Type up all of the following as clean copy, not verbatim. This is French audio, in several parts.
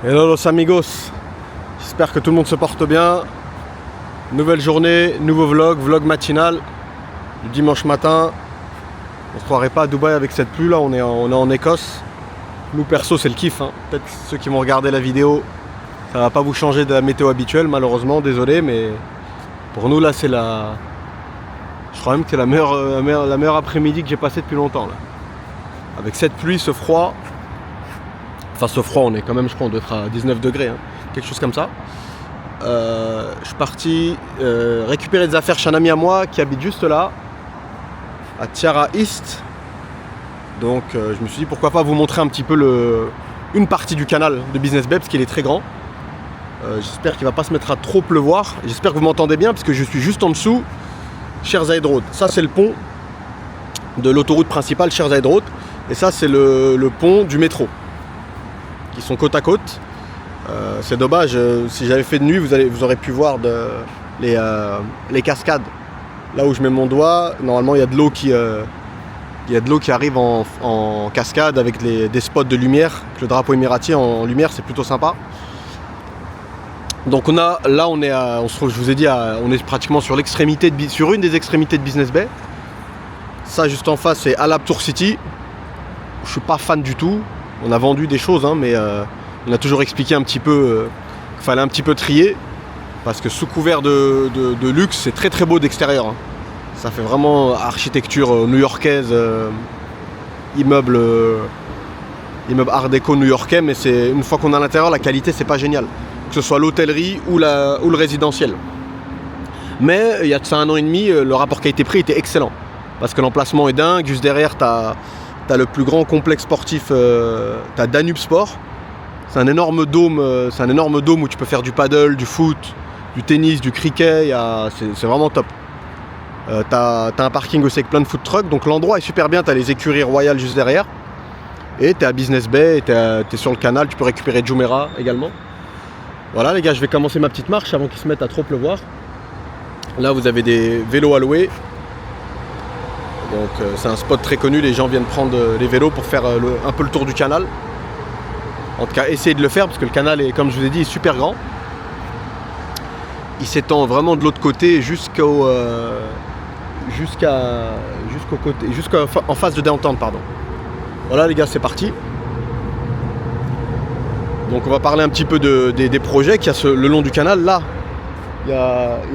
Hello los amigos, j'espère que tout le monde se porte bien. Nouvelle journée, nouveau vlog matinal du dimanche matin. On se croirait pas à Dubaï avec cette pluie là, on est en Écosse. Nous perso c'est le kiff, hein. Peut-être ceux qui vont regarder la vidéo, ça va pas vous changer de la météo habituelle malheureusement, désolé, mais pour nous là c'est je crois même que c'est la meilleure après-midi que j'ai passée depuis longtemps là. Avec cette pluie, ce froid. Enfin ce froid, on est quand même, je crois, on doit être à 19 degrés, hein, quelque chose comme ça. Je suis parti récupérer des affaires chez un ami à moi qui habite juste là, à Tiara East. Donc je me suis dit pourquoi pas vous montrer un petit peu une partie du canal de Business Bay, parce qu'il est très grand. J'espère qu'il va pas se mettre à trop pleuvoir. J'espère que vous m'entendez bien, parce que je suis juste en dessous, Sheikh Zayed Road. Ça c'est le pont de l'autoroute principale Sheikh Zayed Road. Et ça c'est le pont du métro, qui sont côte à côte. C'est dommage, si j'avais fait de nuit, vous aurez pu voir les cascades. Là où je mets mon doigt, normalement il y a de l'eau qui arrive en cascade avec des spots de lumière, avec le drapeau émirati en lumière, c'est plutôt sympa. Donc je vous ai dit, on est pratiquement sur une des extrémités de Business Bay. Ça juste en face c'est Al Abtour City. Je suis pas fan du tout. On a vendu des choses, hein, mais on a toujours expliqué un petit peu qu'il fallait un petit peu trier, parce que sous couvert de luxe, c'est très très beau d'extérieur, hein. Ça fait vraiment architecture new-yorkaise, immeuble art déco new-yorkais, mais une fois qu'on est à l'intérieur, la qualité c'est pas génial, que ce soit l'hôtellerie ou le résidentiel. Mais il y a de ça 1 an et demi, le rapport qualité-prix était excellent, parce que l'emplacement est dingue. Juste derrière, t'as le plus grand complexe sportif, t'as Danube Sport. C'est un énorme dôme où tu peux faire du paddle, du foot, du tennis, du cricket. C'est vraiment top. T'as un parking aussi avec plein de food trucks, donc l'endroit est super bien. T'as les écuries royales juste derrière. Et t'es à Business Bay, t'es sur le canal, tu peux récupérer Jumeirah également. Voilà les gars, je vais commencer ma petite marche avant qu'il se mette à trop pleuvoir. Là vous avez des vélos à louer. Donc c'est un spot très connu, les gens viennent prendre les vélos pour faire un peu le tour du canal. En tout cas, essayez de le faire, parce que le canal est, comme je vous ai dit, est super grand. Il s'étend vraiment de l'autre côté jusqu'en face de Downtown, pardon. Voilà les gars, c'est parti. Donc on va parler un petit peu des projets qu'il y a le long du canal. Là, il y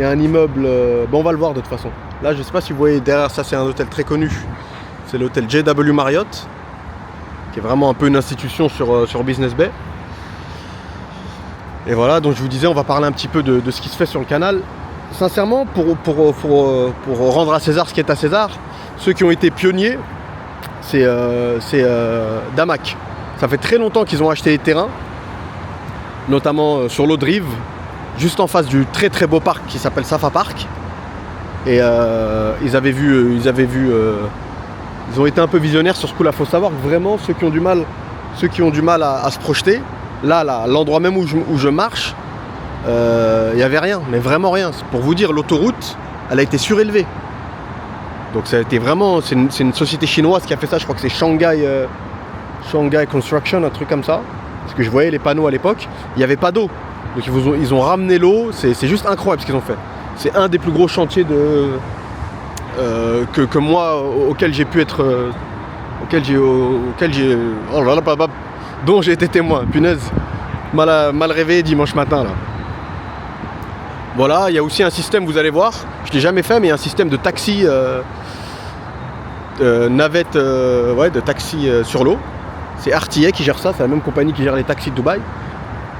a un immeuble, on va le voir de toute façon. Là, je ne sais pas si vous voyez derrière ça, c'est un hôtel très connu. C'est l'hôtel JW Marriott, qui est vraiment un peu une institution sur Business Bay. Et voilà, donc je vous disais, on va parler un petit peu de ce qui se fait sur le canal. Sincèrement, pour rendre à César ce qui est à César, ceux qui ont été pionniers, c'est Damac. Ça fait très longtemps qu'ils ont acheté des terrains, notamment sur l'eau de Rive, juste en face du très très beau parc qui s'appelle Safa Park. Et ils ont été un peu visionnaires sur ce coup-là. Faut savoir que vraiment ceux qui ont du mal à se projeter, là l'endroit même où je marche, il n'y avait rien, mais vraiment rien. Pour vous dire, l'autoroute, elle a été surélevée. Donc ça a été vraiment, c'est une société chinoise qui a fait ça. Je crois que c'est Shanghai Construction, un truc comme ça. Parce que je voyais les panneaux à l'époque, il n'y avait pas d'eau. Donc ils ont ramené l'eau. C'est juste incroyable ce qu'ils ont fait. C'est un des plus gros chantiers que moi, auquel j'ai pu être, dont j'ai été témoin. Punaise, mal réveillé dimanche matin là. Voilà, il y a aussi un système, vous allez voir, je l'ai jamais fait, mais il y a un système de taxi, navette, de taxi sur l'eau. C'est RTA qui gère ça, c'est la même compagnie qui gère les taxis de Dubaï.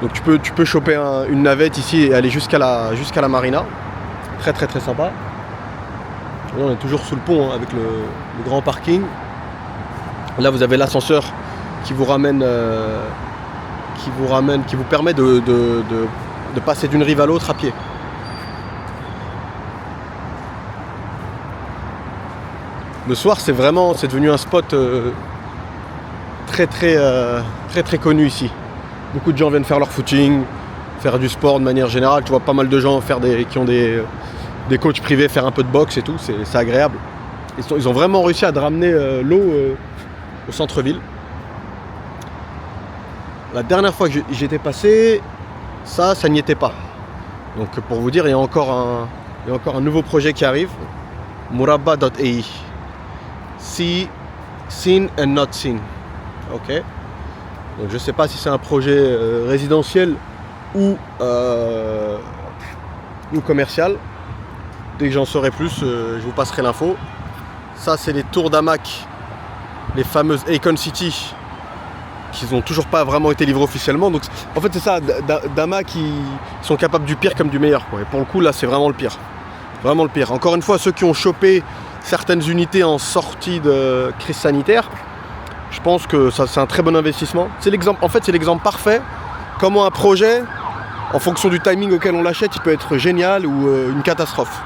Donc tu peux choper une navette ici et aller jusqu'à la marina. Très très très sympa. Là, on est toujours sous le pont, hein, avec le grand parking. Là vous avez l'ascenseur qui vous permet de passer d'une rive à l'autre à pied. Le soir c'est devenu un spot très très connu ici. Beaucoup de gens viennent faire leur footing, faire du sport de manière générale. Tu vois pas mal de gens qui ont des coachs privés, faire un peu de boxe et tout, c'est agréable. Ils ont vraiment réussi à ramener l'eau au centre-ville. La dernière fois que j'étais passé, ça n'y était pas. Donc pour vous dire, il y a encore un nouveau projet qui arrive. Murabba.ai. See, seen and not seen. Ok. Donc je ne sais pas si c'est un projet résidentiel ou commercial. Dès que j'en saurai plus, je vous passerai l'info. Ça, c'est les tours d'Hamac, les fameuses Icon City, qui n'ont toujours pas vraiment été livrées officiellement. Donc, en fait, c'est ça, d'Hamac, ils sont capables du pire comme du meilleur, quoi. Et pour le coup, là, c'est vraiment le pire. Vraiment le pire. Encore une fois, ceux qui ont chopé certaines unités en sortie de crise sanitaire, je pense que ça, c'est un très bon investissement. C'est l'exemple, en fait, c'est l'exemple parfait. Comment un projet, en fonction du timing auquel on l'achète, il peut être génial ou une catastrophe.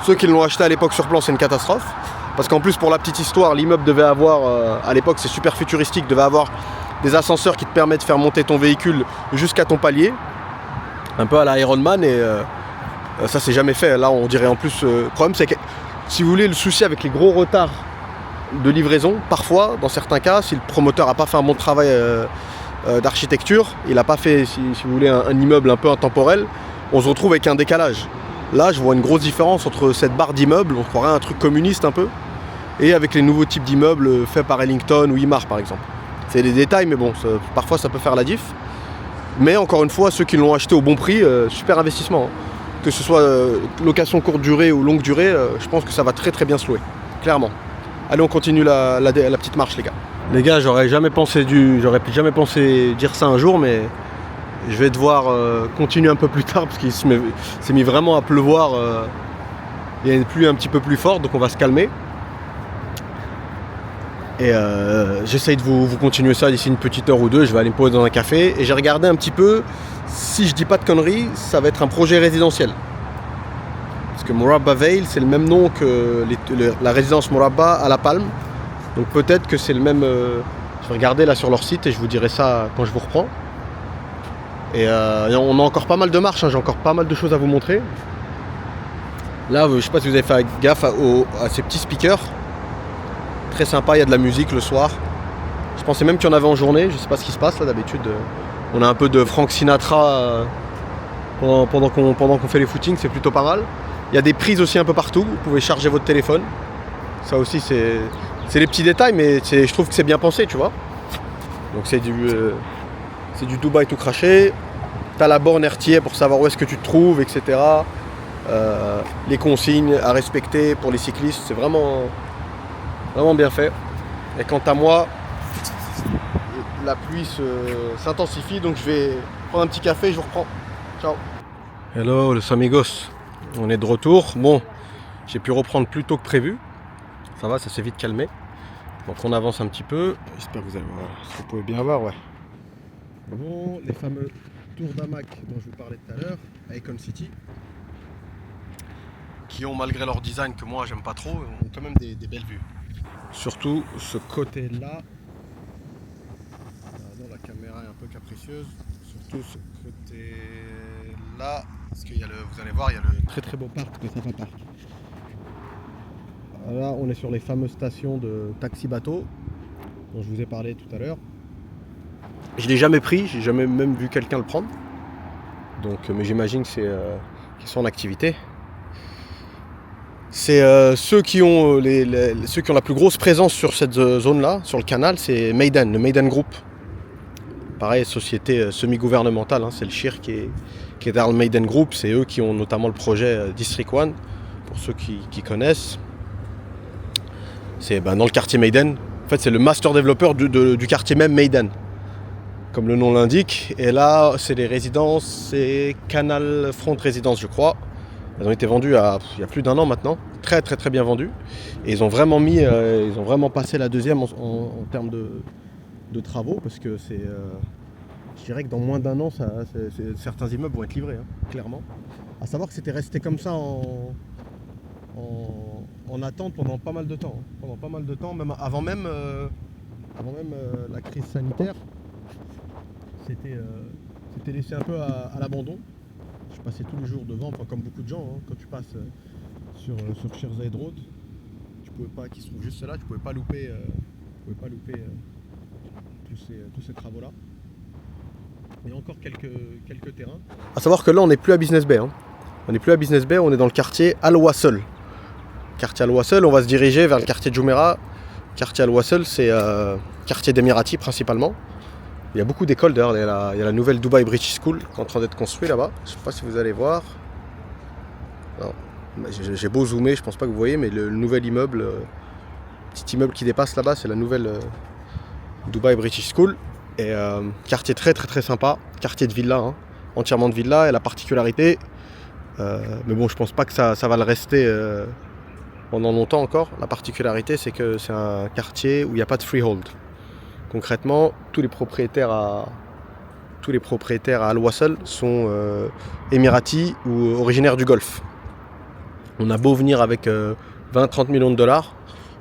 Ceux qui l'ont acheté à l'époque sur plan, c'est une catastrophe. Parce qu'en plus, pour la petite histoire, l'immeuble devait avoir, à l'époque c'est super futuristique, devait avoir des ascenseurs qui te permettent de faire monter ton véhicule jusqu'à ton palier. Un peu à la Iron Man, et ça c'est jamais fait. Là on dirait en plus, le problème c'est que, si vous voulez, le souci avec les gros retards de livraison, parfois, dans certains cas, si le promoteur n'a pas fait un bon travail d'architecture, il n'a pas fait, si vous voulez, un immeuble un peu intemporel, on se retrouve avec un décalage. Là, je vois une grosse différence entre cette barre d'immeubles, on croirait un truc communiste un peu, et avec les nouveaux types d'immeubles faits par Ellington ou Imar par exemple. C'est des détails, mais bon, parfois ça peut faire la diff. Mais encore une fois, ceux qui l'ont acheté au bon prix, super investissement. Que ce soit location courte durée ou longue durée, je pense que ça va très très bien se louer, clairement. Allez, on continue la petite marche, les gars. Les gars, j'aurais jamais pensé dire ça un jour, mais je vais devoir continuer un peu plus tard parce qu'il s'est mis vraiment à pleuvoir. Il y a une pluie un petit peu plus forte, donc on va se calmer. Et j'essaye de vous continuer ça d'ici une petite heure ou deux. Je vais aller me poser dans un café. Et j'ai regardé un petit peu, si je dis pas de conneries, ça va être un projet résidentiel. Parce que Murabba Vale, c'est le même nom que la résidence Murabba à La Palme. Donc peut-être que c'est le même... je vais regarder là sur leur site et je vous dirai ça quand je vous reprends. Et on a encore pas mal de marches, hein, j'ai encore pas mal de choses à vous montrer. Là, je sais pas si vous avez fait gaffe à ces petits speakers. Très sympa, il y a de la musique le soir. Je pensais même qu'il y en avait en journée, je sais pas ce qui se passe là d'habitude. On a un peu de Frank Sinatra pendant qu'on fait les footings, c'est plutôt pas mal. Il y a des prises aussi un peu partout, vous pouvez charger votre téléphone. Ça aussi c'est les petits détails, mais je trouve que c'est bien pensé, tu vois. Donc c'est du Dubaï tout craché. T'as la borne RTA pour savoir où est-ce que tu te trouves, etc. Les consignes à respecter pour les cyclistes, c'est vraiment bien fait. Et quant à moi, la pluie s'intensifie, donc je vais prendre un petit café et je vous reprends. Ciao. Hello les amigos, on est de retour. Bon, j'ai pu reprendre plus tôt que prévu. Ça va, ça s'est vite calmé. Donc on avance un petit peu. J'espère que vous pouvez bien voir, ouais. Bon, les fameux tours d'Hamac dont je vous parlais tout à l'heure, Icon City, qui ont, malgré leur design que moi j'aime pas trop, ont quand même des belles vues. Surtout ce côté-là. Pardon, la caméra est un peu capricieuse. Surtout ce côté-là, parce qu'il y a vous allez voir, il y a le très très beau parc de Safa Park. Là, on est sur les fameuses stations de taxi-bateau dont je vous ai parlé tout à l'heure. Je l'ai jamais pris, j'ai jamais même vu quelqu'un le prendre. Donc, mais j'imagine que qu'ils sont en activité. C'est ceux qui ont la plus grosse présence sur cette zone-là, sur le canal, c'est Maiden, le Maiden Group. Pareil, société semi-gouvernementale, hein, c'est le Shir qui est dans le Maiden Group. C'est eux qui ont notamment le projet District One, pour ceux qui connaissent. C'est dans le quartier Maiden. En fait, c'est le master développeur du quartier même Maiden, comme le nom l'indique. Et là, c'est les résidences, c'est Canal Front Résidence, je crois. Elles ont été vendues il y a plus d'un an maintenant, très très très bien vendues. Et ils ont vraiment passé la deuxième en termes de travaux, parce que je dirais que dans moins d'un an, certains immeubles vont être livrés, hein, clairement. À savoir que c'était resté comme ça en attente pendant pas mal de temps. Hein. Pendant pas mal de temps, même avant même la crise sanitaire, c'était laissé un peu à l'abandon. Je passais tous les jours devant, enfin, comme beaucoup de gens, hein, quand tu passes sur Sherzade Road, qui se trouve juste là, tu pouvais pas louper tous ces travaux-là. il y a encore quelques terrains. A savoir que là, on n'est plus à Business Bay. Hein. On n'est plus à Business Bay, on est dans le quartier Al Wasl. Quartier Al Wasl, on va se diriger vers le quartier Jumeirah. Quartier Al Wasl, c'est quartier d'Émiratis principalement. Il y a beaucoup d'écoles d'ailleurs. Il y a la nouvelle Dubai British School qui est en train d'être construite là-bas. Je ne sais pas si vous allez voir. Non. J'ai beau zoomer, je pense pas que vous voyez, mais le nouvel immeuble, petit immeuble qui dépasse là-bas, c'est la nouvelle Dubai British School. Et quartier très très très sympa, quartier de villa, hein, entièrement de villa. Et la particularité, mais bon, je pense pas que ça va le rester pendant longtemps encore. La particularité, c'est que c'est un quartier où il n'y a pas de freehold. Concrètement, tous les propriétaires à Al Wasl sont émiratis ou originaires du Golfe. On a beau venir avec 20-30 millions de dollars,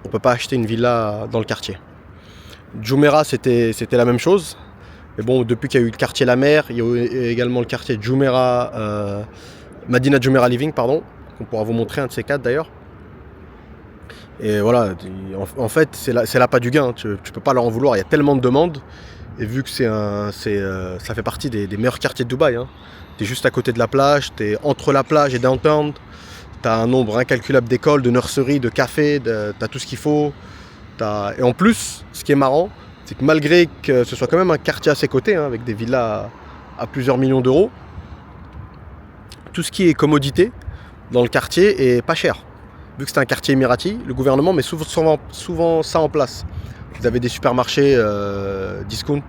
on ne peut pas acheter une villa dans le quartier. Jumeirah, c'était la même chose. Mais bon, depuis qu'il y a eu le quartier La Mer, il y a eu également le quartier Jumeirah, Madinat Jumeirah Living, pardon. On pourra vous montrer un de ces quatre d'ailleurs. Et voilà, en fait, c'est l'appât du gain. Tu ne peux pas leur en vouloir, il y a tellement de demandes. Et vu que ça fait partie des meilleurs quartiers de Dubaï. Hein. Tu es juste à côté de la plage, tu es entre la plage et downtown. Tu as un nombre incalculable d'écoles, de nurseries, de cafés, tu as tout ce qu'il faut. Et en plus, ce qui est marrant, c'est que malgré que ce soit quand même un quartier à ses côtés, hein, avec des villas à plusieurs millions d'euros, tout ce qui est commodité dans le quartier est pas cher. Vu que c'est un quartier émirati, le gouvernement met souvent ça en place. Vous avez des supermarchés discount,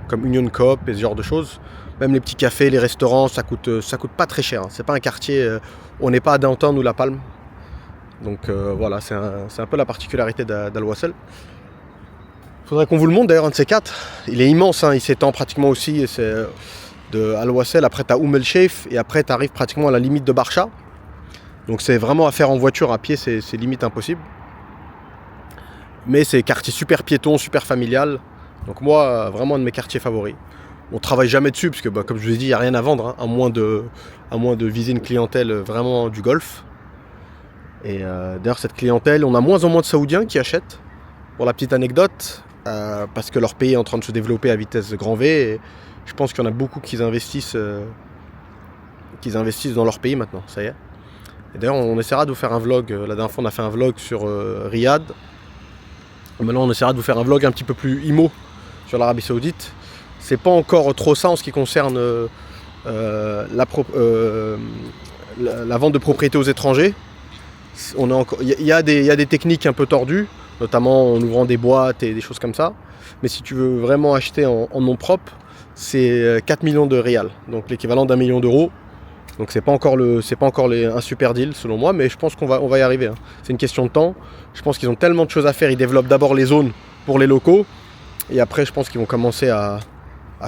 comme Union Coop et ce genre de choses. Même les petits cafés, les restaurants, ça coûte pas très cher. Hein. C'est pas un quartier, on n'est pas à Downtown ou La Palme. Donc voilà, c'est un peu la particularité d'Al Wasl. Il faudrait qu'on vous le montre d'ailleurs, un de ces quatre. Il est immense, hein, il s'étend pratiquement aussi. C'est de Al Wasl, après tu as El Sheikh et après tu arrives pratiquement à la limite de Barcha. Donc c'est vraiment à faire en voiture, à pied, c'est limite impossible. Mais c'est quartier super piéton, super familial. Donc moi, vraiment un de mes quartiers favoris. On travaille jamais dessus, parce que comme je vous ai dit, il n'y a rien à vendre, hein, à moins de viser une clientèle vraiment du Golfe. Et d'ailleurs cette clientèle, on a moins en moins de Saoudiens qui achètent, pour la petite anecdote, parce que leur pays est en train de se développer à vitesse grand V, et je pense qu'il y en a beaucoup qui investissent dans leur pays maintenant, ça y est. Et d'ailleurs on essaiera de vous faire un vlog, la dernière fois on a fait un vlog sur Riyad, maintenant on essaiera de vous faire un vlog un petit peu plus IMO sur l'Arabie Saoudite. C'est pas encore trop ça en ce qui concerne la vente de propriétés aux étrangers. Il y a des techniques un peu tordues, notamment en ouvrant des boîtes et des choses comme ça. Mais si tu veux vraiment acheter en nom propre, c'est 4 millions de rials, donc l'équivalent d'1 million d'euros. Donc c'est pas encore un super deal selon moi, mais je pense qu'on va y arriver. Hein. C'est une question de temps. Je pense qu'ils ont tellement de choses à faire. Ils développent d'abord les zones pour les locaux, et après je pense qu'ils vont commencer à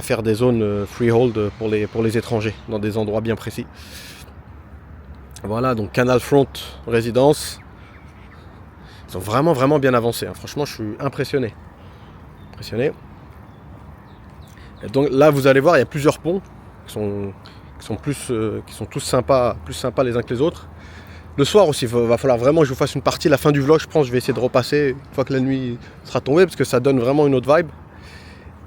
faire des zones freehold pour les étrangers, dans des endroits bien précis. Voilà, donc Canal Front Résidence. Ils sont vraiment vraiment bien avancés. Hein. Franchement, je suis impressionné. Et donc là, vous allez voir, il y a plusieurs ponts qui sont tous sympas, plus sympas les uns que les autres. Le soir aussi, il va falloir vraiment que je vous fasse une partie. La fin du vlog, je pense, je vais essayer de repasser une fois que la nuit sera tombée, parce que ça donne vraiment une autre vibe.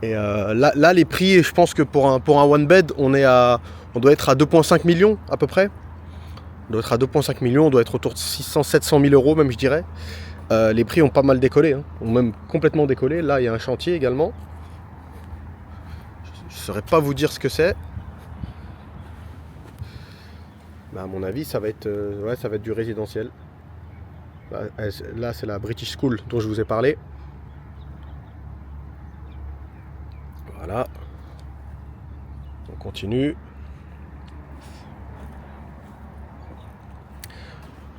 Et là, les prix, je pense que pour un one bed, on doit être à 2,5 millions à peu près. On doit être à 2,5 millions, on doit être autour de 600-700 000 euros même, je dirais. Les prix ont pas mal décollé, hein, ont même complètement décollé. Là, il y a un chantier également. Je ne saurais pas vous dire ce que c'est. Mais à mon avis, ça va être du résidentiel. Là, c'est la British School dont je vous ai parlé. Voilà. On continue.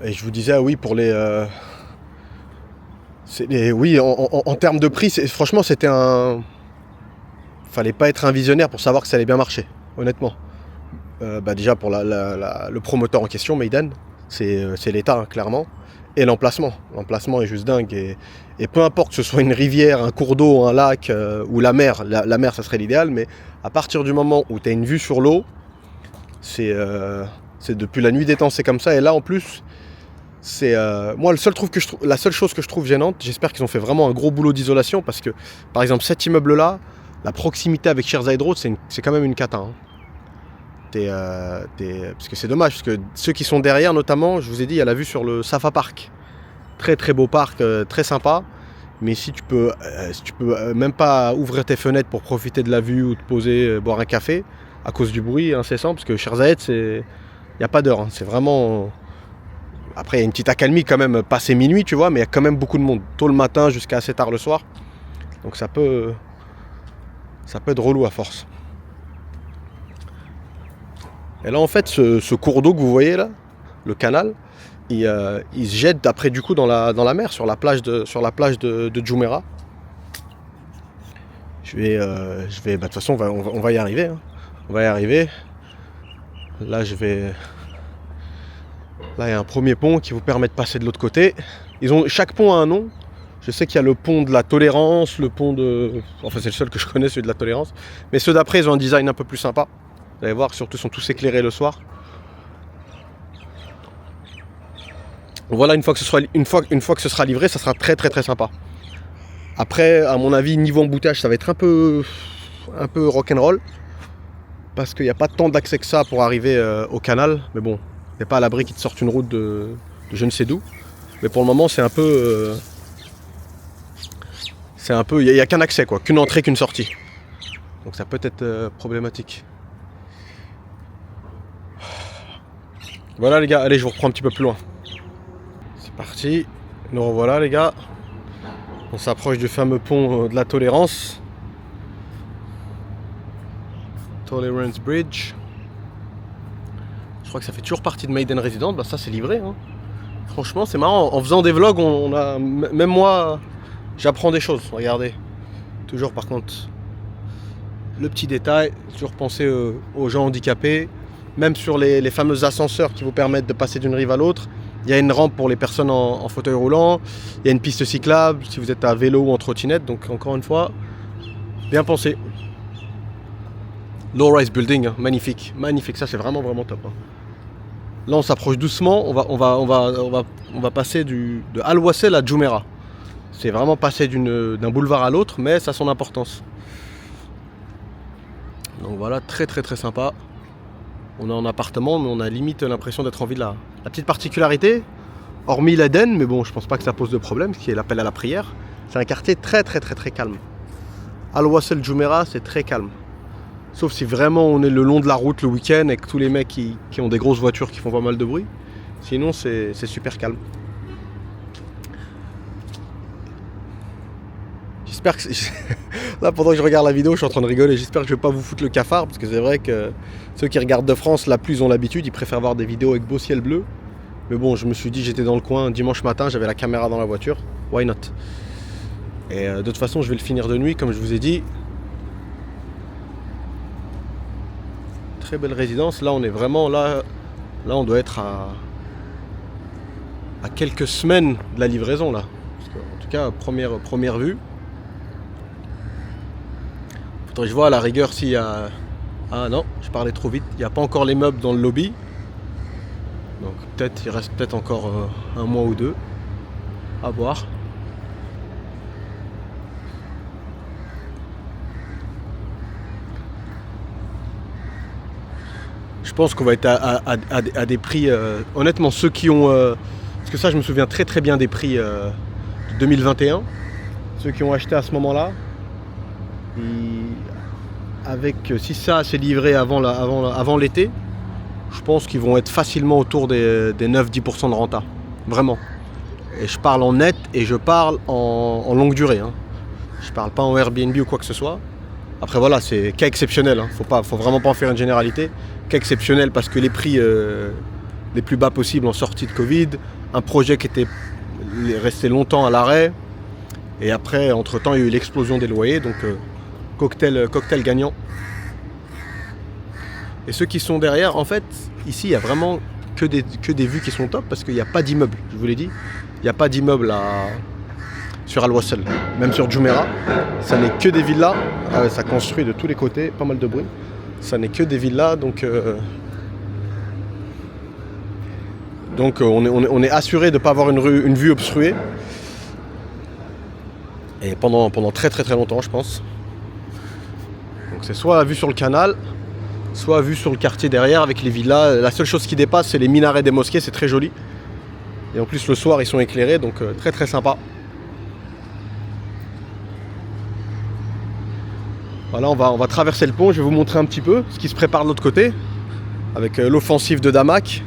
Et je vous disais, oui, pour oui, en termes de prix, franchement, c'était fallait pas être un visionnaire pour savoir que ça allait bien marcher, honnêtement. Déjà pour le promoteur en question, Meydan, c'est l'État, hein, clairement. Et l'emplacement. L'emplacement est juste dingue. Et peu importe que ce soit une rivière, un cours d'eau, un lac ou la mer, la mer, ça serait l'idéal, mais à partir du moment où tu as une vue sur l'eau, c'est depuis la nuit des temps, c'est comme ça. Et là, en plus, moi, la seule chose que je trouve gênante, j'espère qu'ils ont fait vraiment un gros boulot d'isolation, parce que, par exemple, cet immeuble-là, la proximité avec Sherzade Road, c'est quand même une cata. Hein. Parce que c'est dommage, parce que ceux qui sont derrière, notamment, je vous ai dit, il y a la vue sur le Safa Park. Très très beau parc, très sympa. Mais si tu peux même pas ouvrir tes fenêtres pour profiter de la vue ou te poser, boire un café, à cause du bruit incessant, parce que Sherzade, il n'y a pas d'heure. Hein. C'est vraiment... Après, il y a une petite accalmie quand même, passé minuit, tu vois, mais il y a quand même beaucoup de monde. Tôt le matin jusqu'à assez tard le soir. Donc ça peut être relou à force. Et là, en fait, ce cours d'eau que vous voyez là, le canal, il se jette après du coup dans la mer, sur la plage de Jumeirah. De toute façon, on va y arriver. Hein. On va y arriver. Là, Là, il y a un premier pont qui vous permet de passer de l'autre côté. Chaque pont a un nom. Je sais qu'il y a le pont de la tolérance, le pont de... Enfin, c'est le seul que je connais, celui de la tolérance. Mais ceux d'après, ils ont un design un peu plus sympa. Vous allez voir, surtout, ils sont tous éclairés le soir. Voilà, une fois que ce sera livré, ça sera très très très sympa. Après, à mon avis, niveau embouteillage, ça va être un peu rock'n'roll. Parce qu'il n'y a pas tant d'accès que ça pour arriver au canal. Mais bon, il n'y a pas à l'abri qu'ils te sortent une route de je ne sais d'où. Mais pour le moment, c'est un peu... il n'y a qu'un accès, quoi, qu'une entrée, qu'une sortie. Donc ça peut être problématique. Voilà les gars, allez, je vous reprends un petit peu plus loin. C'est parti, nous revoilà les gars. On s'approche du fameux pont de la tolérance. Tolerance Bridge. Je crois que ça fait toujours partie de Maiden Resident. Bah ça c'est livré. Hein. Franchement c'est marrant. En faisant des vlogs, même moi, j'apprends des choses. Regardez. Toujours par contre, le petit détail, toujours penser aux gens handicapés. Même sur les fameux ascenseurs qui vous permettent de passer d'une rive à l'autre. Il y a une rampe pour les personnes en fauteuil roulant. Il y a une piste cyclable si vous êtes à vélo ou en trottinette. Donc encore une fois, bien pensé. Low-rise building, hein, magnifique. Magnifique, ça c'est vraiment vraiment top. Hein. Là on s'approche doucement. On va passer de Al Wasl à Jumeirah. C'est vraiment passer d'un boulevard à l'autre, mais ça a son importance. Donc voilà, très très très sympa. On est en appartement, mais on a limite l'impression d'être en villa. La petite particularité, hormis l'Éden, mais bon, je pense pas que ça pose de problème, ce qui est l'appel à la prière, c'est un quartier très très très très calme. Al Wasl Jumeirah, c'est très calme. Sauf si vraiment on est le long de la route le week-end avec tous les mecs qui ont des grosses voitures qui font pas mal de bruit. Sinon, c'est super calme. J'espère que... Là, pendant que je regarde la vidéo, je suis en train de rigoler. J'espère que je vais pas vous foutre le cafard, parce que c'est vrai que ceux qui regardent de France, la pluie, ils ont l'habitude. Ils préfèrent voir des vidéos avec beau ciel bleu. Mais bon, je me suis dit, j'étais dans le coin dimanche matin, j'avais la caméra dans la voiture. Why not? Et de toute façon, je vais le finir de nuit, comme je vous ai dit. Très belle résidence. Là, on est vraiment là. Là, on doit être à quelques semaines de la livraison, là. Parce que, en tout cas, première vue. Faudrait que je vois à la rigueur s'il y a... Ah non, je parlais trop vite. Il n'y a pas encore les meubles dans le lobby. Donc il reste peut-être encore un mois ou deux. À voir. Je pense qu'on va être à des prix... honnêtement, ceux qui ont... parce que ça, je me souviens très très bien des prix de 2021. Ceux qui ont acheté à ce moment-là. Si ça s'est livré avant l'été, je pense qu'ils vont être facilement autour des 9-10% de renta. Vraiment. Et je parle en net et je parle en longue durée. Hein. Je parle pas en Airbnb ou quoi que ce soit. Après voilà, c'est cas exceptionnel. Hein. Faut vraiment pas en faire une généralité. Cas exceptionnel parce que les prix les plus bas possibles en sortie de Covid. Un projet qui était resté longtemps à l'arrêt. Et après, entre-temps, il y a eu l'explosion des loyers. Donc cocktail gagnant. Et ceux qui sont derrière, en fait, ici, il n'y a vraiment que des vues qui sont top parce qu'il n'y a pas d'immeuble, je vous l'ai dit. Il n'y a pas d'immeuble sur Al Wasl, même sur Jumeirah. Ça n'est que des villas, ça construit de tous les côtés, pas mal de bruit. Ça n'est que des villas, donc on est assuré de ne pas avoir une vue obstruée. Et pendant très très très longtemps, je pense. Donc c'est soit vue sur le canal, soit vue sur le quartier derrière avec les villas. La seule chose qui dépasse, c'est les minarets des mosquées, c'est très joli. Et en plus le soir ils sont éclairés, donc très très sympa. Voilà, on va traverser le pont, je vais vous montrer un petit peu ce qui se prépare de l'autre côté, avec l'offensive de Damac,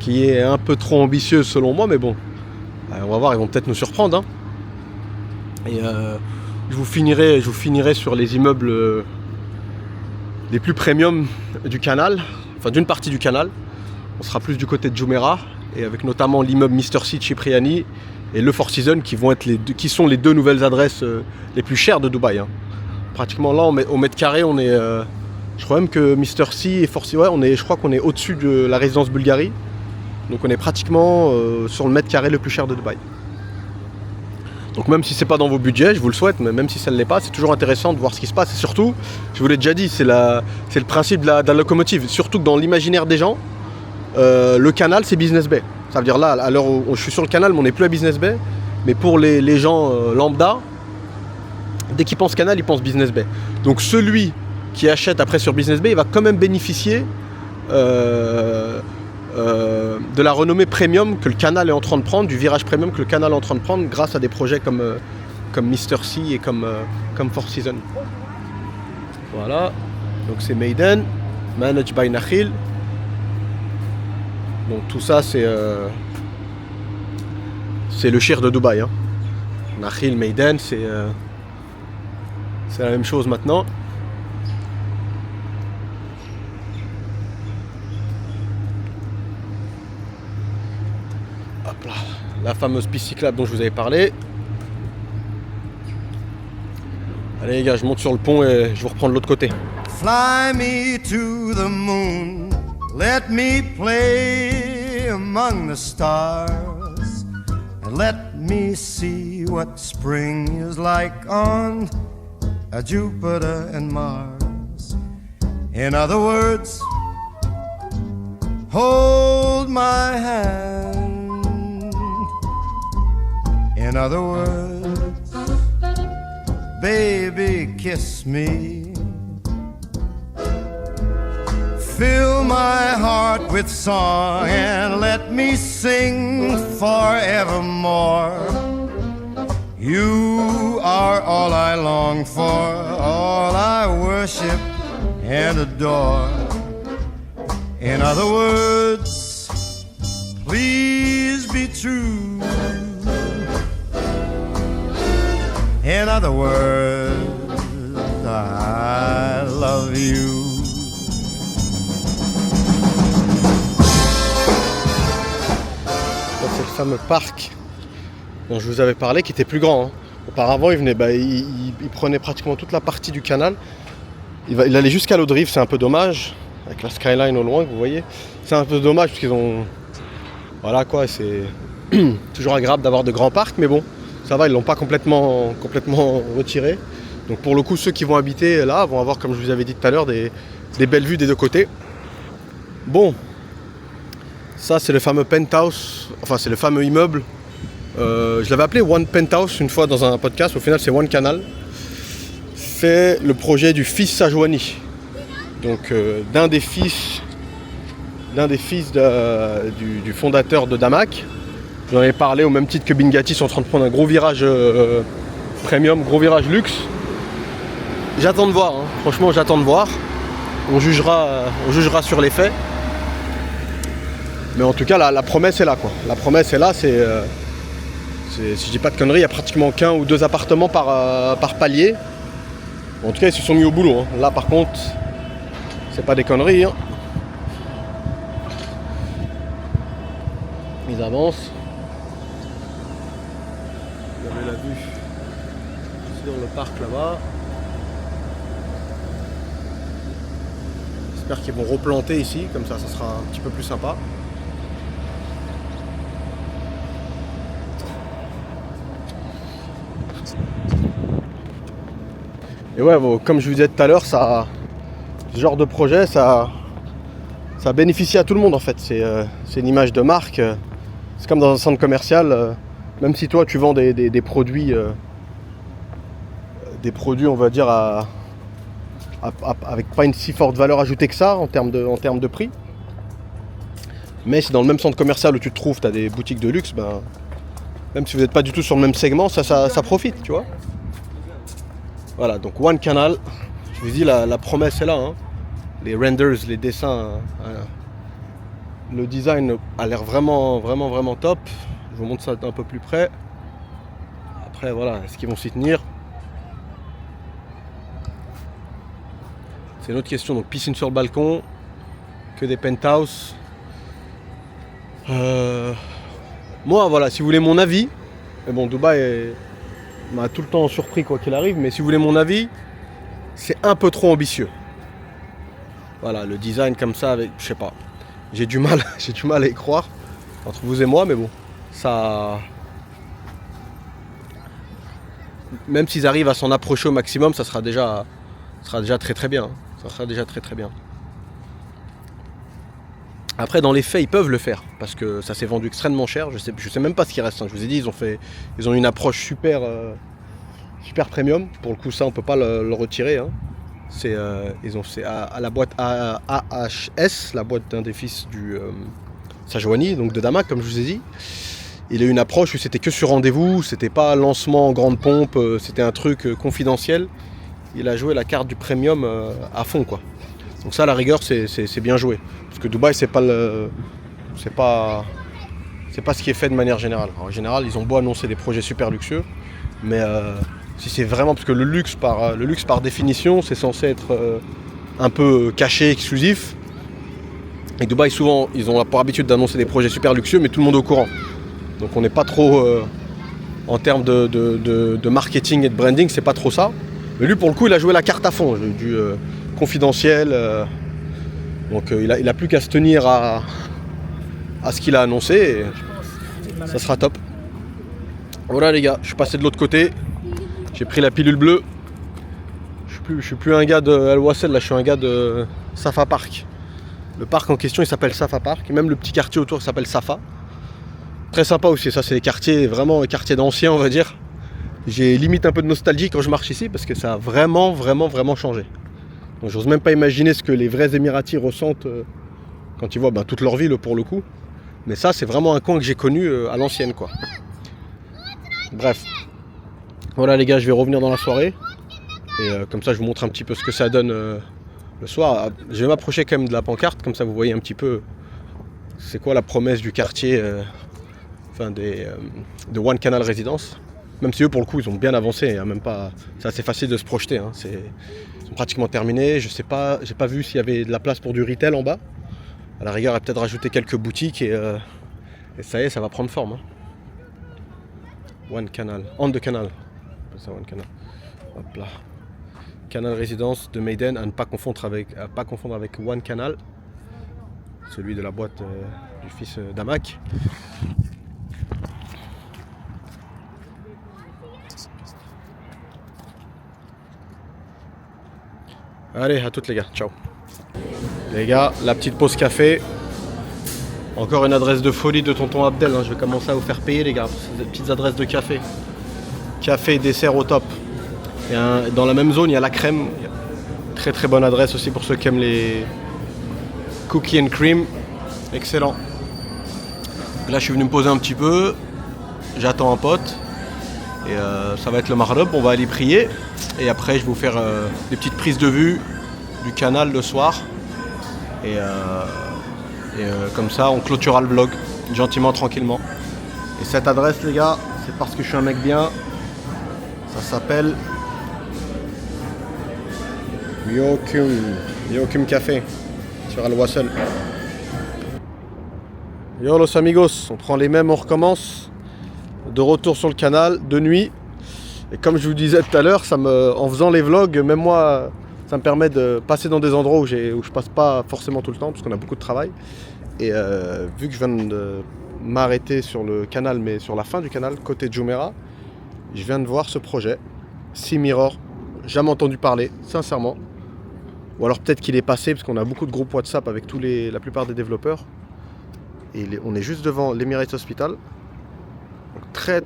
qui est un peu trop ambitieuse selon moi, mais bon, on va voir, ils vont peut-être nous surprendre. Hein. Et je vous finirai sur les immeubles les plus premium du canal, enfin d'une partie du canal. On sera plus du côté de Jumeirah, et avec notamment l'immeuble Mr. C de Cipriani et le Four Seasons qui sont les deux nouvelles adresses les plus chères de Dubaï. Hein. Pratiquement là, au mètre carré, on est. Je crois même que Mr. C et Four Seasons, je crois qu'on est au-dessus de la résidence Bulgarie. Donc on est pratiquement sur le mètre carré le plus cher de Dubaï. Donc même si c'est pas dans vos budgets, je vous le souhaite, mais même si ça ne l'est pas, c'est toujours intéressant de voir ce qui se passe. Et surtout, je vous l'ai déjà dit, c'est le principe de la locomotive. Surtout que dans l'imaginaire des gens, le canal c'est Business Bay. Ça veut dire là, à l'heure où je suis sur le canal, mais on n'est plus à Business Bay. Mais pour les gens lambda, dès qu'ils pensent canal, ils pensent Business Bay. Donc celui qui achète après sur Business Bay, il va quand même bénéficier de la renommée premium que le canal est en train de prendre, du virage premium que le canal est en train de prendre grâce à des projets comme Mr. C et comme Four Seasons. Voilà, donc c'est Maiden, managed by Nakhil. Donc tout ça c'est le shir de Dubaï. Hein. Nakhil, Maiden, c'est la même chose maintenant. Hop là, la fameuse piste cyclable dont je vous avais parlé. Allez les gars, je monte sur le pont et je vous reprends de l'autre côté. Fly me to the moon, let me play among the stars, and let me see what spring is like on Jupiter and Mars. In other words, hold my hand. In other words, baby, kiss me. Fill my heart with song and let me sing forevermore. You are all I long for, all I worship and adore. In other words, please be true. In other words, I love you. C'est le fameux parc dont je vous avais parlé qui était plus grand. Hein. Auparavant, il prenait pratiquement toute la partie du canal. Il allait jusqu'à l'eau de rive, c'est un peu dommage. Avec la skyline au loin, vous voyez. C'est un peu dommage parce qu'ils ont... Voilà quoi, c'est toujours agréable d'avoir de grands parcs, mais bon, ça va, ils l'ont pas complètement retiré. Donc pour le coup, ceux qui vont habiter là vont avoir, comme je vous avais dit tout à l'heure, des belles vues des deux côtés. Bon, ça c'est le fameux penthouse, enfin c'est le fameux immeuble. Je l'avais appelé One Penthouse une fois dans un podcast, au final c'est One Canal. C'est le projet du fils Sajouani. Donc d'un des fils du fondateur de Damac. J'en avais parlé au même titre que Bingati, sont en train de prendre un gros virage premium, gros virage luxe. J'attends de voir, hein. Franchement j'attends de voir. On jugera sur les faits. Mais en tout cas la promesse est là quoi. La promesse est là, si je dis pas de conneries, il y a pratiquement qu'un ou deux appartements par palier. En tout cas ils se sont mis au boulot. Hein. Là par contre, c'est pas des conneries. Hein. Ils avancent. Vous avez la vue sur le parc là-bas. J'espère qu'ils vont replanter ici, comme ça sera un petit peu plus sympa. Et ouais, bon, comme je vous disais tout à l'heure, ce genre de projet, ça bénéficie à tout le monde en fait. C'est une image de marque. C'est comme dans un centre commercial. Même si toi tu vends des produits, on va dire avec pas une si forte valeur ajoutée que ça en termes de prix. Mais si dans le même centre commercial où tu te trouves, tu as des boutiques de luxe, ben, même si vous n'êtes pas du tout sur le même segment, ça profite, tu vois. Voilà, donc One Canal, je vous dis, la promesse est là. Hein. Les renders, les dessins, le design a l'air vraiment top. Je vous montre ça un peu plus près. Après, voilà, est-ce qu'ils vont s'y tenir? C'est une autre question. Donc, piscine sur le balcon, que des penthouses. Moi, voilà, si vous voulez mon avis, mais bon, Dubaï m'a tout le temps surpris quoi qu'il arrive, mais si vous voulez mon avis, c'est un peu trop ambitieux. Voilà, le design comme ça, avec, je sais pas, j'ai du mal à y croire entre vous et moi, mais bon, ça, même s'ils arrivent à s'en approcher au maximum, ça sera déjà très bien. Ça sera déjà très bien. Après, dans les faits, ils peuvent le faire parce que ça s'est vendu extrêmement cher. Je sais même pas ce qui reste. Hein. Je vous ai dit, ils ont une approche super premium. Pour le coup, ça, on peut pas le retirer. Hein. C'est à la boîte AHS, la boîte d'un des fils du Sajouani, donc de Damak, comme je vous ai dit. Il a eu une approche où c'était que sur rendez-vous, c'était pas lancement en grande pompe, c'était un truc confidentiel. Il a joué la carte du premium à fond, quoi. Donc ça, à la rigueur, c'est bien joué. Parce que Dubaï, c'est pas ce qui est fait de manière générale. En général, ils ont beau annoncer des projets super luxueux, mais si c'est vraiment, parce que le luxe par définition, c'est censé être un peu caché, exclusif. Et Dubaï, souvent, ils ont pour habitude d'annoncer des projets super luxueux, mais tout le monde est au courant. Donc on n'est pas trop, en termes de marketing et de branding, c'est pas trop ça. Mais lui, pour le coup, il a joué la carte à fond, du confidentiel. Donc il a plus qu'à se tenir à ce qu'il a annoncé et ça sera top. Voilà les gars, je suis passé de l'autre côté. J'ai pris la pilule bleue. Je suis plus un gars de Al Wasl, là je suis un gars de Safa Park. Le parc en question il s'appelle Safa Park. Même le petit quartier autour s'appelle Safa. Très sympa aussi, ça c'est des quartiers, vraiment des quartiers d'anciens on va dire. J'ai limite un peu de nostalgie quand je marche ici parce que ça a vraiment changé. Donc j'ose même pas imaginer ce que les vrais Émiratis ressentent quand ils voient toute leur ville pour le coup. Mais ça c'est vraiment un coin que j'ai connu à l'ancienne quoi. Bref. Voilà les gars, je vais revenir dans la soirée. Et comme ça je vous montre un petit peu ce que ça donne le soir. Je vais m'approcher quand même de la pancarte, comme ça vous voyez un petit peu c'est quoi la promesse du quartier de One Canal Residence. Même si eux pour le coup ils ont bien avancé, hein, même pas. C'est assez facile de se projeter. Hein, ils sont pratiquement terminés. Je sais pas, j'ai pas vu s'il y avait de la place pour du retail en bas. À la rigueur, il va peut-être rajouter quelques boutiques et ça y est, ça va prendre forme. Hein. One Canal, on the canal. Ça, One Canal. Hop là. Canal Résidence de Maiden, à ne pas confondre avec One Canal, celui de la boîte du fils d'Amak. Allez, à toutes les gars, ciao. Les gars, la petite pause café. Encore une adresse de folie de tonton Abdel, hein. Je vais commencer à vous faire payer les gars, c'est des petites adresses de café. Café et dessert au top. Dans la même zone, il y a la crème. Très très bonne adresse aussi pour ceux qui aiment les cookies and cream. Excellent. Là, je suis venu me poser un petit peu. J'attends un pote. Et ça va être le Maghreb, on va aller prier. Et après, je vais vous faire des petites prises de vue du canal le soir. Et comme ça, on clôturera le vlog gentiment, tranquillement. Et cette adresse, les gars, c'est parce que je suis un mec bien. Ça s'appelle Myokum Café sur Al Wasl. Yo los amigos, on prend les mêmes, on recommence. De retour sur le canal, de nuit. Et comme je vous disais tout à l'heure, en faisant les vlogs, même moi, ça me permet de passer dans des endroits où je passe pas forcément tout le temps, parce qu'on a beaucoup de travail. Et vu que je viens de m'arrêter sur le canal, mais sur la fin du canal, côté Jumeirah, je viens de voir ce projet, Sea Mirror. Jamais entendu parler, sincèrement. Ou alors peut-être qu'il est passé, parce qu'on a beaucoup de groupes WhatsApp avec la plupart des développeurs. Et on est juste devant l'Emirates Hospital. Donc très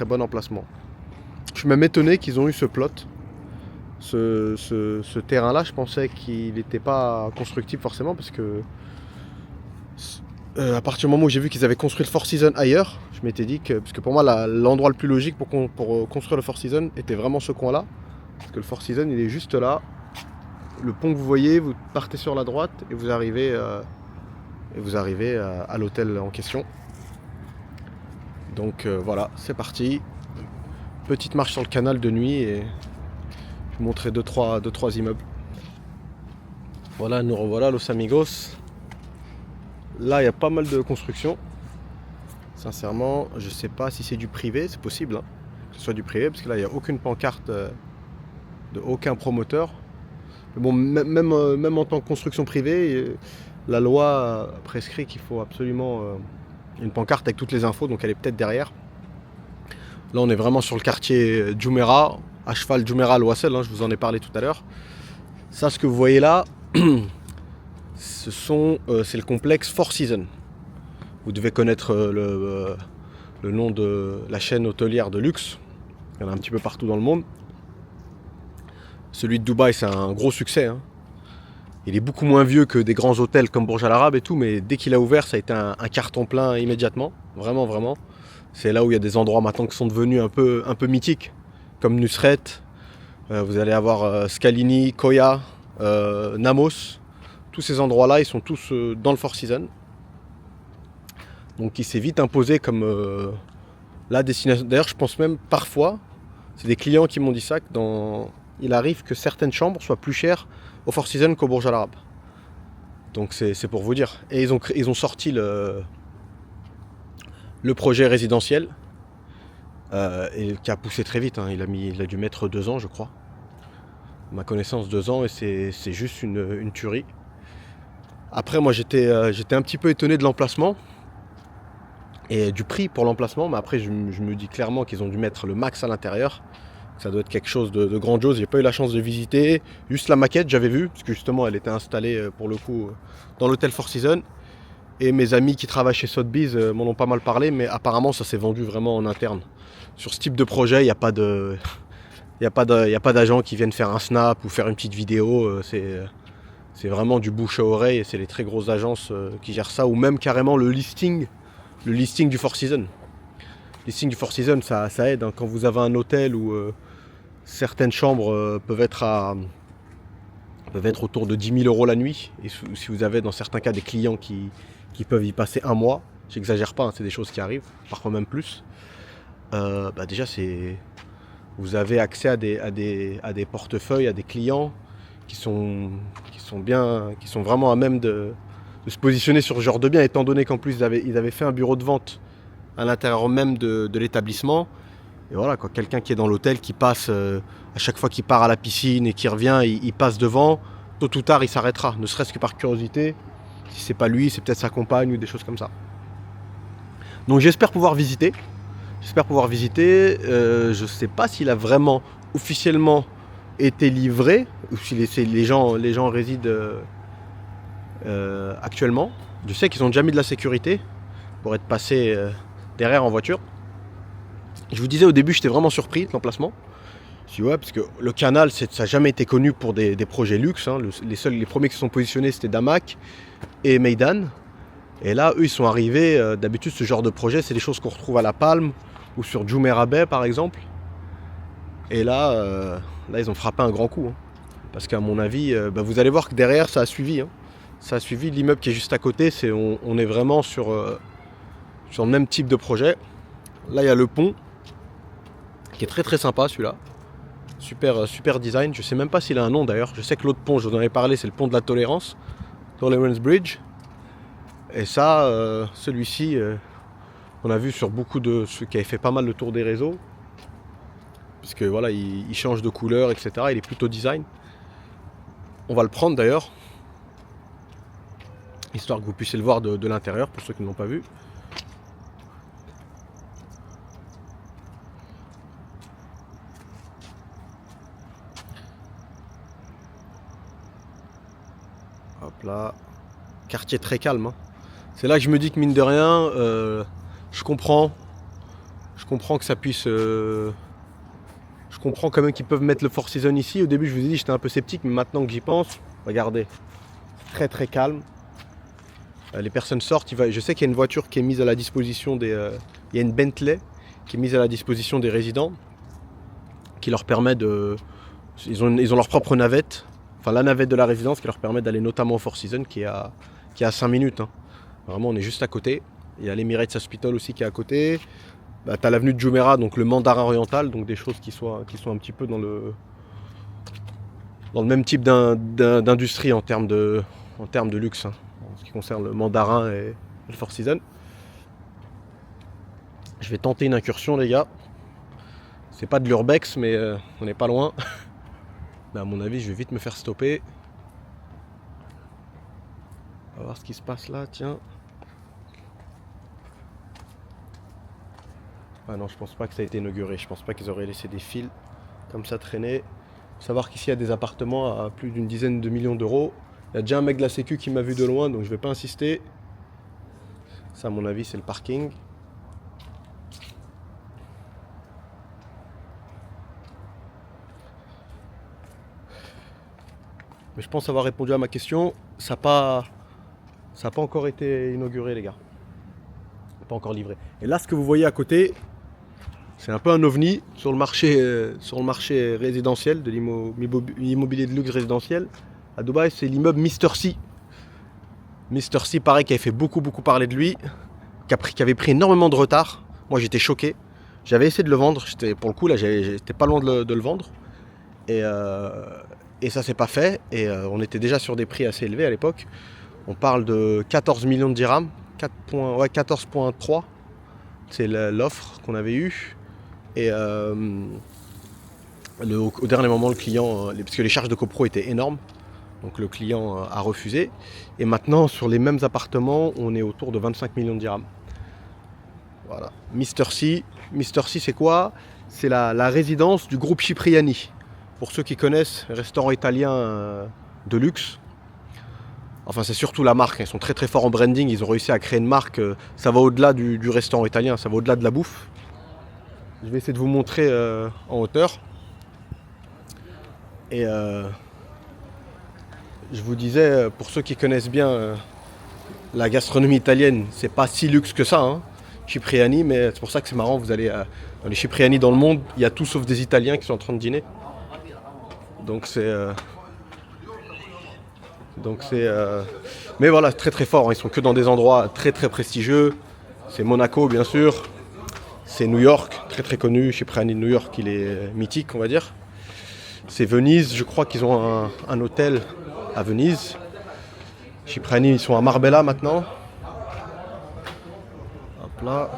bon emplacement. Je suis même étonné qu'ils ont eu ce plot ce terrain-là, je pensais qu'il n'était pas constructible forcément parce que à partir du moment où j'ai vu qu'ils avaient construit le Four Seasons ailleurs, je m'étais dit que, parce que pour moi l'endroit le plus logique pour construire le Four Seasons était vraiment ce coin-là, parce que le Four Seasons il est juste là, le pont que vous voyez, vous partez sur la droite et vous arrivez à l'hôtel en question. Donc voilà, c'est parti. Petite marche sur le canal de nuit et je vous montrerai 2-3 immeubles. Voilà, nous revoilà Los Amigos. Là, il y a pas mal de construction. Sincèrement, je sais pas si c'est du privé, c'est possible hein, que ce soit du privé, parce que là, il n'y a aucune pancarte de aucun promoteur. Mais bon, même en tant que construction privée, la loi prescrit qu'il faut absolument une pancarte avec toutes les infos, donc elle est peut-être derrière. Là, on est vraiment sur le quartier Jumeirah, à cheval Jumeirah-Al-Wasl, hein, je vous en ai parlé tout à l'heure. Ça, ce que vous voyez là, c'est le complexe Four Seasons. Vous devez connaître le nom de la chaîne hôtelière de luxe. Il y en a un petit peu partout dans le monde. Celui de Dubaï, c'est un gros succès. Hein. Il est beaucoup moins vieux que des grands hôtels comme Burj Al Arab et tout, mais dès qu'il a ouvert, ça a été un carton plein immédiatement. Vraiment, vraiment. C'est là où il y a des endroits maintenant qui sont devenus un peu mythiques, comme Nusret. Vous allez avoir Scalini, Koya, Namos. Tous ces endroits-là, ils sont tous dans le Four Seasons. Donc il s'est vite imposé comme la destination. D'ailleurs, je pense même parfois, c'est des clients qui m'ont dit ça, il arrive que certaines chambres soient plus chères au Four Seasons qu'au Burj Al Arab. Donc c'est pour vous dire. Et ils ont sorti le projet résidentiel et qui a poussé très vite. Hein. Il a dû mettre 2 ans, je crois. À ma connaissance, 2 ans, et c'est juste une tuerie. Après, moi, j'étais un petit peu étonné de l'emplacement et du prix pour l'emplacement, mais après, je me dis clairement qu'ils ont dû mettre le max à l'intérieur. Ça doit être quelque chose de grandiose. J'ai pas eu la chance de visiter. Juste la maquette, j'avais vu, parce que justement, elle était installée pour le coup dans l'hôtel Four Seasons. Et mes amis qui travaillent chez Sotheby's m'en ont pas mal parlé, mais apparemment, ça s'est vendu vraiment en interne. Sur ce type de projet, il n'y a pas d'agents qui viennent faire un snap ou faire une petite vidéo. C'est vraiment du bouche à oreille et c'est les très grosses agences qui gèrent ça, ou même carrément le listing du Four Seasons. Le listing du Four Seasons, ça aide hein, quand vous avez un hôtel où certaines chambres peuvent être autour de 10 000 € la nuit, et si vous avez dans certains cas des clients qui peuvent y passer un mois, j'exagère pas, hein, c'est des choses qui arrivent, parfois même plus, déjà vous avez accès à des portefeuilles, à des clients qui sont vraiment à même de se positionner sur ce genre de bien, étant donné qu'en plus ils avaient fait un bureau de vente à l'intérieur même de l'établissement. Et voilà, quoi, quelqu'un qui est dans l'hôtel, qui passe à chaque fois qu'il part à la piscine et qui revient, il passe devant, tôt ou tard il s'arrêtera, ne serait-ce que par curiosité. Si c'est pas lui, c'est peut-être sa compagne ou des choses comme ça. Donc j'espère pouvoir visiter. Je sais pas s'il a vraiment officiellement été livré ou si les gens résident actuellement. Je sais qu'ils ont déjà mis de la sécurité pour être passés derrière en voiture. Je vous disais au début, j'étais vraiment surpris de l'emplacement. Je dis ouais, parce que le canal, ça n'a jamais été connu pour des projets luxe. Hein. Les premiers qui se sont positionnés, c'était Damac et Meydan. Et là, eux, ils sont arrivés. D'habitude, ce genre de projet, c'est des choses qu'on retrouve à La Palme ou sur Jumeirah Bay, par exemple. Et là, ils ont frappé un grand coup. Hein. Parce qu'à mon avis, vous allez voir que derrière, ça a suivi. Hein. Ça a suivi l'immeuble qui est juste à côté. On est vraiment sur le même type de projet. Là, il y a le pont, qui est très très sympa celui-là. Super design. Je sais même pas s'il a un nom d'ailleurs. Je sais que l'autre pont, je vous en avais parlé, c'est le pont de la Tolérance. Tolerance Bridge. Et ça, celui-ci, on a vu sur beaucoup de ceux qui avaient fait pas mal le tour des réseaux. Puisque voilà, il change de couleur, etc. Il est plutôt design. On va le prendre d'ailleurs. Histoire que vous puissiez le voir de l'intérieur, pour ceux qui ne l'ont pas vu. Hop là. Quartier très calme. Hein. C'est là que je me dis que mine de rien, je comprends que ça puisse... je Je comprends quand même qu'ils peuvent mettre le Four Seasons ici. Au début, je vous ai dit, j'étais un peu sceptique, mais maintenant que j'y pense, regardez, c'est très très calme. Les personnes sortent. Je sais qu'il y a une voiture qui est mise à la disposition des... il y a une Bentley qui est mise à la disposition des résidents, qui leur permet de... Ils ont leur propre navette, enfin la navette de la résidence qui leur permet d'aller notamment au Four Seasons qui est à 5 minutes. Hein. Vraiment, on est juste à côté. Il y a l'Emirates Hospital aussi qui est à côté. Bah, tu as l'avenue de Jumeirah, donc le Mandarin oriental, donc des choses qui sont un petit peu dans le même type d'industrie en termes de luxe, hein, en ce qui concerne le Mandarin et le Four Seasons. Je vais tenter une incursion, les gars. C'est pas de l'urbex, mais on n'est pas loin. Mais à mon avis, je vais vite me faire stopper. On va voir ce qui se passe là, tiens. Ah non, je pense pas que ça a été inauguré. Je pense pas qu'ils auraient laissé des fils comme ça traîner. Faut savoir qu'ici, il y a des appartements à plus d'une dizaine de millions d'euros. Il y a déjà un mec de la sécu qui m'a vu de loin, donc je vais pas insister. Ça, à mon avis, c'est le parking. Mais je pense avoir répondu à ma question. Ça n'a pas encore été inauguré, les gars. Pas encore livré. Et là, ce que vous voyez à côté, c'est un peu un ovni sur le marché résidentiel, de l'immobilier de luxe résidentiel. À Dubaï, c'est l'immeuble Mr. C. Mr. C, pareil, qui avait fait beaucoup parler de lui, qui avait pris énormément de retard. Moi, j'étais choqué. J'avais essayé de le vendre. Pour le coup, là, j'étais pas loin de le vendre. Et ça s'est pas fait. Et on était déjà sur des prix assez élevés à l'époque. On parle de 14 millions de dirhams. 14,3. C'est l'offre qu'on avait eue. Et au dernier moment, le client, parce que les charges de copro étaient énormes, donc le client a refusé. Et maintenant, sur les mêmes appartements, on est autour de 25 millions de dirhams. Voilà. Mr. C. Mr. C, c'est quoi? C'est la résidence du groupe Cipriani. Pour ceux qui connaissent, restaurant italien de luxe. Enfin, c'est surtout la marque. Ils sont très très forts en branding. Ils ont réussi à créer une marque. Ça va au-delà du restaurant italien. Ça va au-delà de la bouffe. Je vais essayer de vous montrer en hauteur. Et je vous disais, pour ceux qui connaissent bien la gastronomie italienne, c'est pas si luxe que ça, hein, Cipriani, mais c'est pour ça que c'est marrant. Vous allez dans les Cipriani dans le monde, il y a tout sauf des Italiens qui sont en train de dîner. Donc c'est mais voilà, très très fort, hein. Ils sont que dans des endroits très très prestigieux. C'est Monaco, bien sûr. C'est New York, très très connu. Cipriani de New York, il est mythique, on va dire. C'est Venise, je crois qu'ils ont un hôtel à Venise. Cipriani, ils sont à Marbella maintenant. Hop là.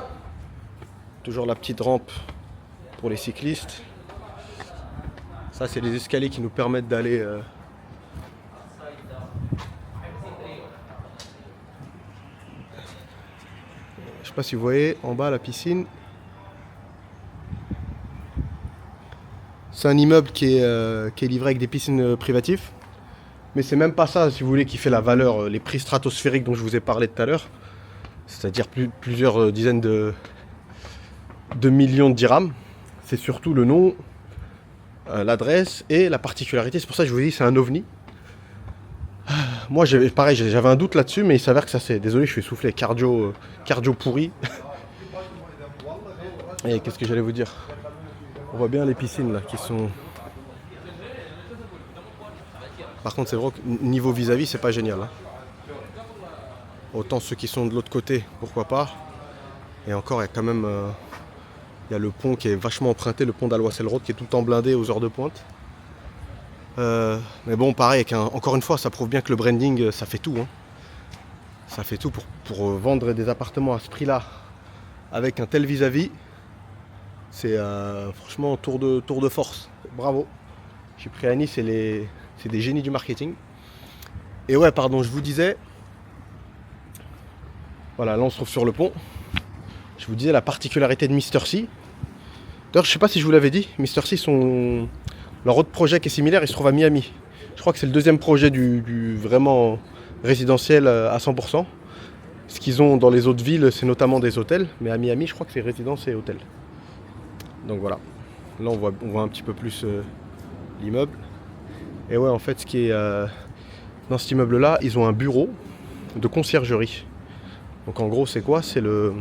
Toujours la petite rampe pour les cyclistes. Ça, c'est les escaliers qui nous permettent d'aller... Je sais pas si vous voyez, en bas, la piscine. C'est un immeuble qui est livré avec des piscines privatives. Mais c'est même pas ça, si vous voulez, qui fait la valeur, les prix stratosphériques dont je vous ai parlé tout à l'heure. C'est-à-dire plusieurs dizaines de millions de dirhams. C'est surtout le nom, l'adresse et la particularité. C'est pour ça que je vous dis c'est un ovni. Moi, pareil, j'avais un doute là-dessus, mais il s'avère que ça c'est... Désolé, je suis essoufflé, cardio pourri. Et qu'est-ce que j'allais vous dire? On voit bien les piscines là qui sont... Par contre, c'est vrai que niveau vis-à-vis, c'est pas génial. Hein. Autant ceux qui sont de l'autre côté, pourquoi pas. Et encore, il y a quand même... il y a le pont qui est vachement emprunté, le pont d'Al Wasl Road qui est tout le temps blindé aux heures de pointe. Mais bon, pareil, encore une fois, ça prouve bien que le branding, ça fait tout. Hein. Ça fait tout pour vendre des appartements à ce prix-là, avec un tel vis-à-vis. C'est franchement tour de force. Bravo. Cipriani, c'est des génies du marketing. Et ouais, pardon, je vous disais... Voilà, là on se trouve sur le pont. Je vous disais la particularité de Mr. C. D'ailleurs, je sais pas si je vous l'avais dit, Mr. C, leur autre projet qui est similaire, il se trouve à Miami. Je crois que c'est le deuxième projet du vraiment résidentiel à 100%. Ce qu'ils ont dans les autres villes, c'est notamment des hôtels. Mais à Miami, je crois que c'est résidence et hôtel. Donc voilà. Là on voit un petit peu plus l'immeuble. Et ouais, en fait, ce qui est dans cet immeuble-là, ils ont un bureau de conciergerie. Donc en gros, c'est quoi? C'est le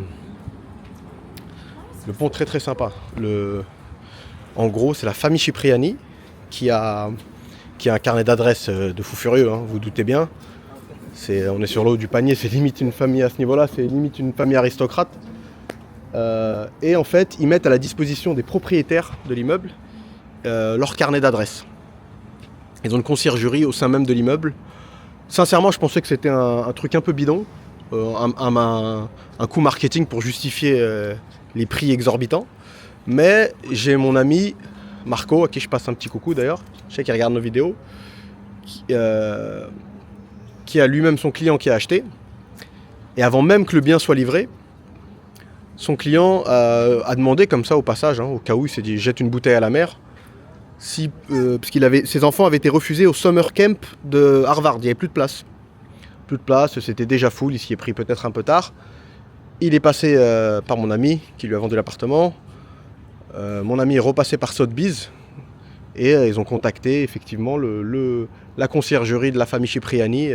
pont très très sympa. En gros, c'est la famille Cipriani qui a un carnet d'adresses de fou furieux, hein, vous vous doutez bien. On est sur le haut du panier, c'est limite une famille à ce niveau-là, c'est limite une famille aristocrate. Et en fait, ils mettent à la disposition des propriétaires de l'immeuble leur carnet d'adresses. Ils ont une conciergerie au sein même de l'immeuble. Sincèrement, je pensais que c'était un truc un peu bidon, un coup marketing pour justifier les prix exorbitants. Mais j'ai mon ami Marco, à qui je passe un petit coucou d'ailleurs, je sais qu'il regarde nos vidéos, qui a lui-même son client qui a acheté. Et avant même que le bien soit livré, son client a demandé comme ça au passage, hein, au cas où il s'est dit jette une bouteille à la mer, parce ses enfants avaient été refusés au summer camp de Harvard, il n'y avait plus de place. Plus de place, c'était déjà full, il s'y est pris peut-être un peu tard. Il est passé par mon ami qui lui a vendu l'appartement. Mon ami est repassé par Sotheby's et ils ont contacté effectivement la conciergerie de la famille Cipriani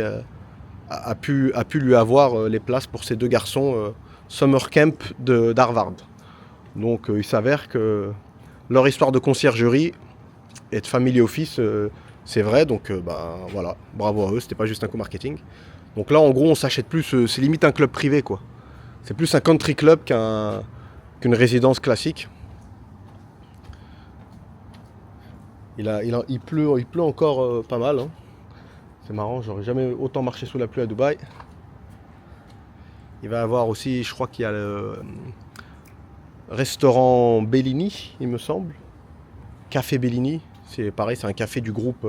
a pu lui avoir les places pour ces deux garçons summer camp d'Harvard. Donc il s'avère que leur histoire de conciergerie et de family office c'est vrai, donc voilà, bravo à eux, c'était pas juste un coup marketing. Donc là en gros on s'achète plus, c'est limite un club privé quoi. C'est plus un country club qu'une résidence classique. Il pleut encore pas mal. Hein. C'est marrant, j'aurais jamais autant marché sous la pluie à Dubaï. Il va y avoir aussi, je crois qu'il y a le restaurant Bellini, il me semble. Café Bellini, c'est pareil, c'est un café du groupe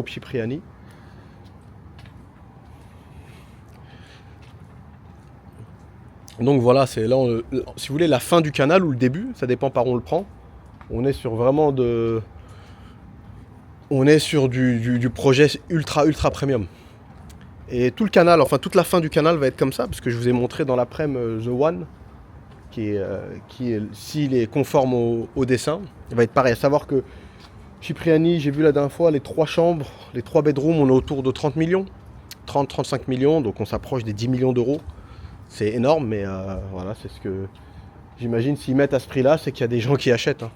Cipriani. Donc voilà, c'est là, si vous voulez, la fin du canal ou le début, ça dépend par où on le prend. On est sur vraiment du projet ultra premium. Et tout le canal, enfin toute la fin du canal va être comme ça, parce que je vous ai montré dans l'après-midi The One, qui s'il est conforme au dessin, il va être pareil. À savoir que Cipriani, j'ai vu la dernière fois, les 3 chambres, les 3 bedrooms, on est autour de 30 millions, 30-35 millions, donc on s'approche des 10 millions d'euros. C'est énorme, mais voilà, c'est ce que j'imagine. S'ils mettent à ce prix-là, c'est qu'il y a des gens qui achètent. Hein.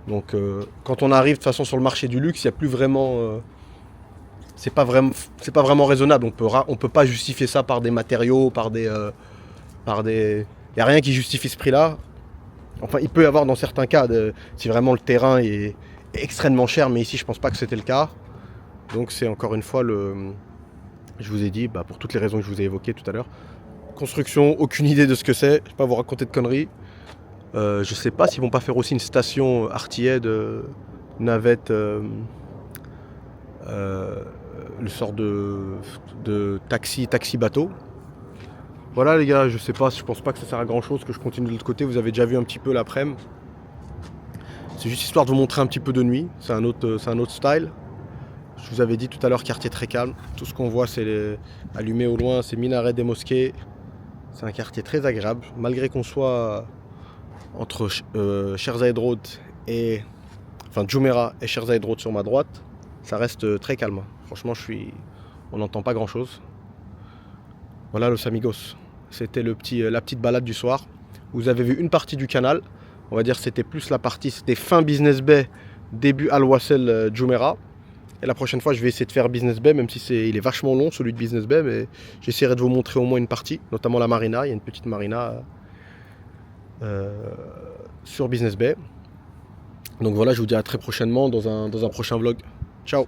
Donc quand on arrive de toute façon sur le marché du luxe, il n'y a plus vraiment... c'est pas vraiment raisonnable. On peut pas justifier ça par des matériaux, par des... Il n'y a rien qui justifie ce prix-là. Enfin, il peut y avoir dans certains cas, si vraiment le terrain est extrêmement cher, mais ici je pense pas que c'était le cas. Donc c'est encore une fois je vous ai dit, pour toutes les raisons que je vous ai évoquées tout à l'heure. Construction, aucune idée de ce que c'est, je ne vais pas vous raconter de conneries. Je sais pas s'ils vont pas faire aussi une station RTA de navette, le sort de taxi bateau. Voilà les gars, je sais pas, je pense pas que ça sert à grand chose que je continue de l'autre côté, vous avez déjà vu un petit peu l'après-midi. C'est juste histoire de vous montrer un petit peu de nuit, c'est un autre style. Je vous avais dit tout à l'heure, quartier très calme, tout ce qu'on voit c'est allumé au loin, c'est minarets des mosquées. C'est un quartier très agréable, malgré qu'on soit entre Sheikh Zayed Road Jumeirah et Sheikh Zayed Road sur ma droite, ça reste très calme. Franchement, on n'entend pas grand chose. Voilà Los Amigos, c'était la petite balade du soir. Vous avez vu une partie du canal, on va dire c'était plus la partie, c'était fin Business Bay, début Al Wasl Jumeirah. Et la prochaine fois, je vais essayer de faire Business Bay, même si il est vachement long, celui de Business Bay, mais j'essaierai de vous montrer au moins une partie, notamment la marina. Il y a une petite marina sur Business Bay. Donc voilà, je vous dis à très prochainement dans un prochain vlog. Ciao!